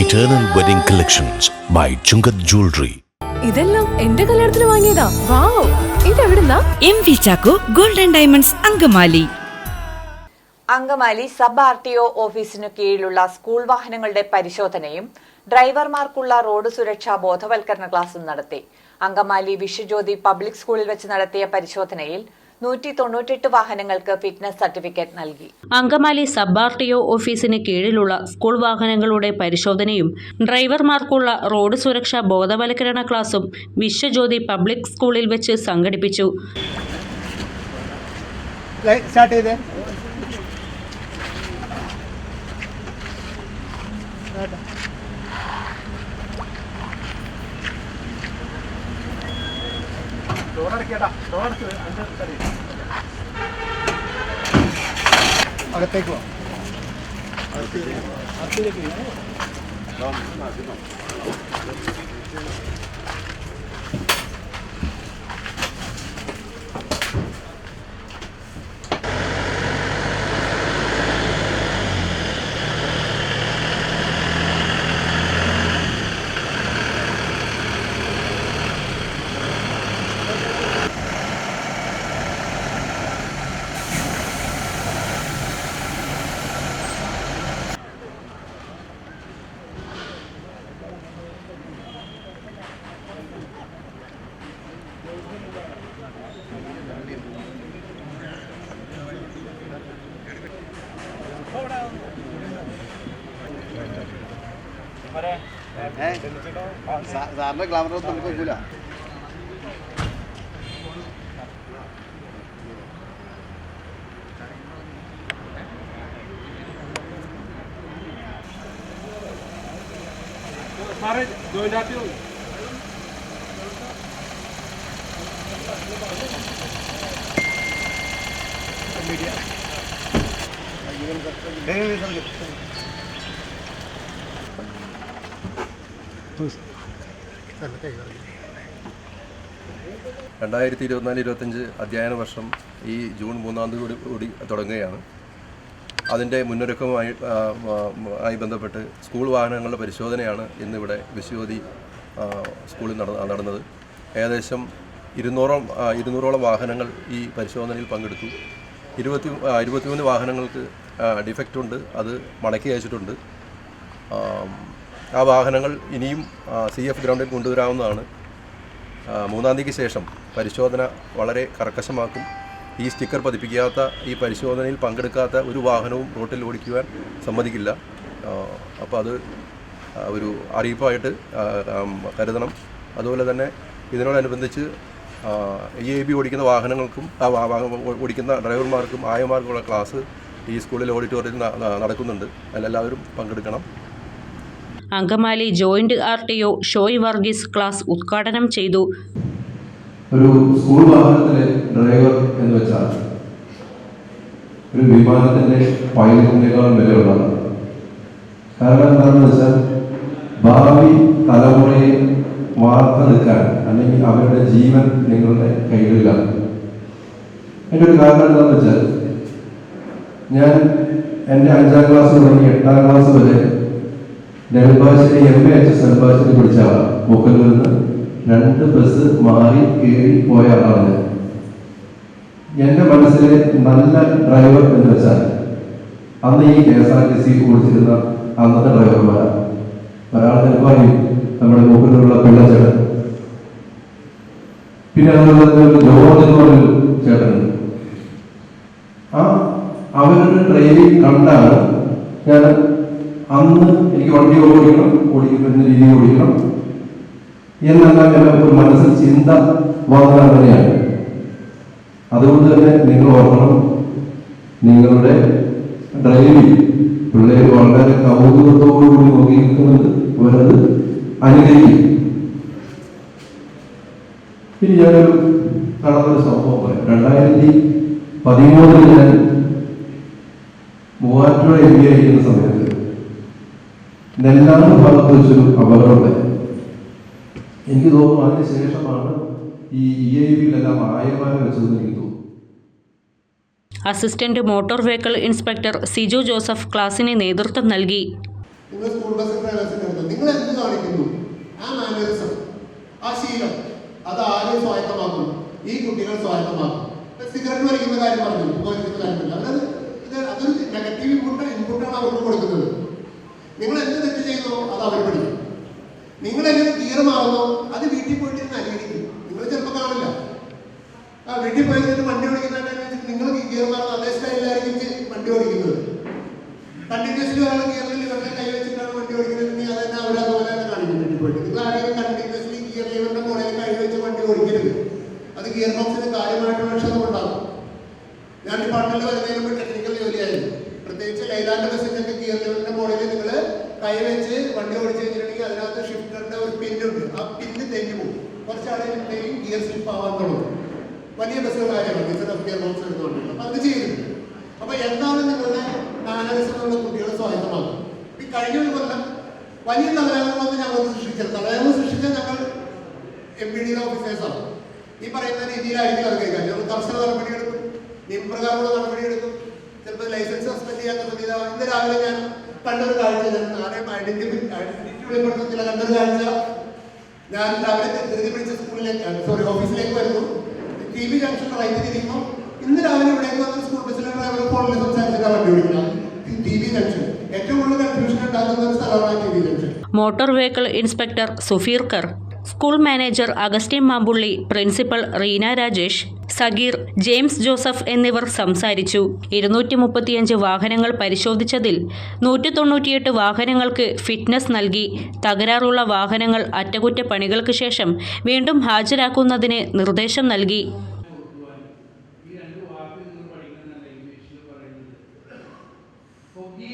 Eternal Wedding Collections by Chungat Jewelry. ഇതെല്ലാം എന്റെ കല്യാണത്തിന് വാങ്ങിയതാ. വാവ്, ഇതെവിടുന്നാ? MV Chaco Golden Diamonds Angamaly. Angamaly sub RTO ഓഫീസിനു കീഴിലുള്ള സ്കൂൾ വാഹനങ്ങളുടെ പരിശോധനയും ഡ്രൈവർമാർക്കുള്ള റോഡ് സുരക്ഷാ ബോധവൽക്കരണ ക്ലാസും നടത്തി. അങ്കമാലി വിശ്വജ്യോതി പബ്ലിക് സ്കൂളിൽ വെച്ച് നടത്തിയ പരിശോധനയിൽ 198 വാഹനങ്ങൾക്ക് ഫിറ്റ്നസ് സർട്ടിഫിക്കറ്റ് നൽകി. അങ്കമാലി സബ് RTO ഓഫീസിന് കീഴിലുള്ള സ്കൂൾ വാഹനങ്ങളുടെ പരിശോധനയും ഡ്രൈവർമാർക്കുള്ള റോഡ് സുരക്ഷാ ബോധവൽക്കരണ ക്ലാസും വിശ്വജ്യോതി പബ്ലിക് സ്കൂളിൽ വെച്ച് സംഘടിപ്പിച്ചു. അകത്തേക്ക് വാ. സാറിന്റെ ഗ്ലാമറൊന്നും നമുക്ക് വെക്കൂല. രണ്ടായിരത്തി 24-25 അധ്യയന വർഷം ഈ ജൂൺ 3-ാം തീയതി കൂടി തുടങ്ങുകയാണ്. അതിൻ്റെ മുന്നൊരുക്കവുമായി ബന്ധപ്പെട്ട് സ്കൂൾ വാഹനങ്ങളുടെ പരിശോധനയാണ് ഇന്നിവിടെ വിശ്വജ്യോതി സ്കൂളിൽ നടന്നത്. ഏകദേശം 200ഓളം വാഹനങ്ങൾ ഈ പരിശോധനയിൽ പങ്കെടുത്തു. 23 വാഹനങ്ങൾക്ക് ഡിഫക്റ്റ് ഉണ്ട്, അത് മടക്കി അയച്ചിട്ടുണ്ട്. ആ വാഹനങ്ങൾ ഇനിയും CF ഗ്രൗണ്ടിൽ കൊണ്ടുവരാവുന്നതാണ്. 3-ാം തീയതിക്ക് ശേഷം പരിശോധന വളരെ കർക്കശമാക്കും. ഈ സ്റ്റിക്കർ പതിപ്പിക്കാത്ത, ഈ പരിശോധനയിൽ പങ്കെടുക്കാത്ത ഒരു വാഹനവും റോട്ടിൽ ഓടിക്കുവാൻ സമ്മതിക്കില്ല. അപ്പോൾ അത് ഒരു അറിയിപ്പായിട്ട് കരുതണം. അതുപോലെ തന്നെ ഇതിനോടനുബന്ധിച്ച് EAB ഓടിക്കുന്ന വാഹനങ്ങൾക്കും ഓടിക്കുന്ന ഡ്രൈവർമാർക്കും ആയമാർക്കുള്ള ക്ലാസ് ഈ സ്കൂളിൽ ഓഡിറ്റോറിയത്തിൽ നടക്കുന്നുണ്ട്. അതിലെല്ലാവരും പങ്കെടുക്കണം. Angamaly joint RTO Shoy Varghese class ഉദ്ഘാടനം ചെയ്തു. ഒരു സ്കൂൾ വാഹനത്തിലെ ഡ്രൈവർ എന്ന് വെച്ചാൽ ഒരു വിമാനത്തിൻ്റെ പൈലറ്റിനേക്കാളും വിലയുള്ളതാണ്. കാരണം എന്താണെന്ന് വെച്ചാൽ ഭാവി തലമുറയെ വാർത്തെടുക്കാൻ അല്ലെങ്കിൽ അവരുടെ ജീവൻ നിങ്ങളുടെ കയ്യിലാണ്. അതിൻ്റെ ഒരു കാരണം എന്താണെന്ന് വെച്ചാൽ ഞാൻ എൻ്റെ 5-ാം ക്ലാസ് തുടങ്ങി 8-ാം ക്ലാസ് വരെ നെടുമ്പാശ്ശേരി MAHS നെടുമ്പാശ്ശേരി പിടിച്ച ആളാണ്. മുക്കല്ലൂരിൽ നിന്ന് 2 ബസ് മാറി കയറി പോയ ആളാണ് ഞാൻ. എൻ്റെ മനസ്സിലെ നല്ല ഡ്രൈവർ എന്ന് വെച്ചാൽ അന്ന് ഈ KSRTC ഓടിച്ചിരുന്ന അന്നത്തെ ഡ്രൈവർമാരാണ്. ഒരാൾ നെടുമ്പായി നമ്മുടെ മുക്കല്ലൂരുള്ള പിള്ളച്ചേട്ടൻ, പിന്നെ അതുപോലെ തന്നെ ജോർജ് എന്ന് പറഞ്ഞൊരു ചേട്ടനുണ്ട്. അവരുടെ ഡ്രൈവിംഗ് കണ്ടാണ് ഞാൻ അന്ന് എനിക്ക് വണ്ടി ഓടിക്കുന്ന രീതിയിൽ ഓടിക്കണം എന്നെല്ലാം ഒരു മനസ്സിൽ ചിന്ത വന്നത് അങ്ങനെയാണ്. അതുകൊണ്ട് തന്നെ നിങ്ങൾ ഓർക്കണം, നിങ്ങളുടെ ഡ്രൈവിംഗ് പിള്ളേർ വളരെ കൗതുകത്തോടുകൂടി നോക്കിയിരിക്കുന്നത് അവരത് അനുകരിക്കും. ഇനി ഞാനൊരു നടന്നൊരു സംഭവം പറയാം. 2013 ഞാൻ മൂവാറ്റുപുഴ MD ആയിരിക്കുന്ന സമയത്ത് നെല്ലാറ് ഭാഗത്ത് വെച്ചൊരു അപകടമുണ്ടായി. എനിക്ക് തോന്നുന്നു അതിന് ശേഷമാണ് ഈ EIB-യിലെല്ലാം ആയമാരെ വെച്ചതെന്ന് എനിക്ക് തോന്നുന്നു. Assistant motor vehicle inspector Siju Joseph ക്ലാസിന് നേതൃത്വം നൽകി. നിങ്ങൾ സ്കൂൾ ബസ് ഡ്രൈവേഴ്സിൻ്റെ അടുത്ത് നിങ്ങൾ എന്ത് കാണിക്കുന്നു, ആ മാനറിസം, ആ ശീലം, അത് ആരും സ്വായത്തമാക്കും? ഈ കുട്ടികൾ സ്വായത്തമാക്കും. സിഗരറ്റ് വലിക്കുന്ന കാര്യം പറഞ്ഞു, വലിക്കുന്ന കാര്യമില്ല. അതൊരു നെഗറ്റീവ് ഇൻപുട്ടാണ് അവർക്ക് കൊടുക്കുന്നത്. നിങ്ങൾ എന്ത് തെറ്റ് ചെയ്യുന്നോ അത് അവർ പഠിക്കും. നിങ്ങൾ എങ്ങനെ ഗിയർ മാറുന്നോ അത് വീട്ടിൽ പോയിട്ട് അനുകരിക്കും. നിങ്ങൾ ചിലപ്പോൾ കാണില്ല. ആ വീട്ടിൽ പോയിട്ട് വണ്ടി ഓടിക്കുന്നതിനനുസരിച്ച് നിങ്ങൾ ഗിയർ മാറുന്ന അതേ സ്റ്റൈലിലായിരിക്കും വണ്ടി ഓടിക്കുന്നത്. കണ്ടിന്യൂസ്ലി ഒരാൾ ഗിയറിൽ ഇവരുടെ കൈ വെച്ചിട്ടാണ് വണ്ടി ഓടിക്കുന്നത്, അത് തന്നെ അവരതുപോലെ തന്നെ കാണിക്കും വീട്ടിൽ പോയിട്ട്. നിങ്ങൾ ആരെങ്കിലും കണ്ടിന്യൂസ്ലി ഗിയർ ഇവരുടെ മുകളിൽ കൈ വെച്ച് വണ്ടി ഓടിക്കരുത്. അത് ഗിയർ ബോക്സിന് കാര്യമായിട്ടുള്ള ക്ഷതം ഉണ്ടാകും. ഞാൻ ഡിപ്പാർട്ട്മെന്റിൽ വരുന്നതിന് മുമ്പ് ടെക്നിക്കൽ ജോലിയായിരുന്നു. പ്രത്യേകിച്ച് ലൈലാൻഡ് ബസ്സിന്റെ ഗിയർ ലെവലിന്റെ മുകളിൽ നിങ്ങൾ കൈവച്ച് വണ്ടി ഓടിച്ചു കഴിഞ്ഞിട്ടുണ്ടെങ്കിൽ അതിനകത്ത് ഷിഫ്റ്ററിന്റെ ഒരു പിന്നുണ്ട്. ആ പിന്ന് തെഞ്ഞു പോകും. കുറച്ചാളുകളുടെയും ഗിയർ സ്ലിപ്പ് ആവാൻ തുടങ്ങും. വലിയ ബസ്സുകൾ കാര്യമാണ് ഗിയർ ബോക്സ് എടുത്തുകൊണ്ടില്ല. അപ്പൊ അത് ചെയ്യുന്നുണ്ട്. അപ്പൊ എന്താണ് നിങ്ങളുടെ മാനറിസം എന്നുള്ള കുട്ടികളെ സ്വായത്തമാക്കും. ഈ കഴിഞ്ഞ ഒരു കൊല്ലം വലിയ തലവേദനകളൊന്നും ഞങ്ങൾ സൃഷ്ടിച്ചത്. തലവേദന സൃഷ്ടിച്ചാൽ ഞങ്ങൾ MPD ഓഫീസേഴ്സാണ്. ഈ പറയുന്ന രീതിയിലായിരിക്കും അത് കൈകാര്യം. ഞങ്ങൾ കർശന നടപടിയെടുക്കും, നിയമപ്രകാരമുള്ള നടപടിയെടുക്കും. ചിലപ്പോൾ ലൈസൻസ് സസ്പെൻഡ് ചെയ്യാൻ പറ്റില്ല. ഇന്ന് രാവിലെ ഞാൻ കണ്ടൊരു കാഴ്ച, ആരെയും ഐഡന്റിറ്റി വെളിപ്പെടുത്തുന്നില്ല, കണ്ടൊരു കാഴ്ച. ഞാൻ രാവിലെ ധൃതി പിടിച്ച സ്കൂളിലേക്ക് ഓഫീസിലേക്ക് വരുന്നു. TV ജംഗ്ഷൻ റൈറ്റ് തിരിക്കുമ്പോൾ ഇന്ന് രാവിലെ ഇവിടേക്ക് വന്ന സ്കൂൾ ബസ്സിലെ ഡ്രൈവർ ഫോണിൽ സംസാരിച്ചിട്ടാണ് വണ്ടി ഓടിക്കുന്നത്. TV ജംഗ്ഷൻ ഏറ്റവും കൂടുതൽ കൺഫ്യൂഷൻ ഉണ്ടാക്കുന്ന ഒരു സ്ഥലമാണ് TV junction. Motor vehicle inspector സുഫീർക്കർ, school manager Augustine Mampully, principal Reena Rajesh, Sageer, James Joseph എന്നിവർ സംസാരിച്ചു. 235 വാഹനങ്ങൾ പരിശോധിച്ചതിൽ 198 വാഹനങ്ങൾക്ക് ഫിറ്റ്നസ് നൽകി. തകരാറുള്ള വാഹനങ്ങൾ അറ്റകുറ്റപ്പണികൾക്ക് ശേഷം വീണ്ടും ഹാജരാക്കുന്നതിന് നിർദ്ദേശം നൽകി. ഈ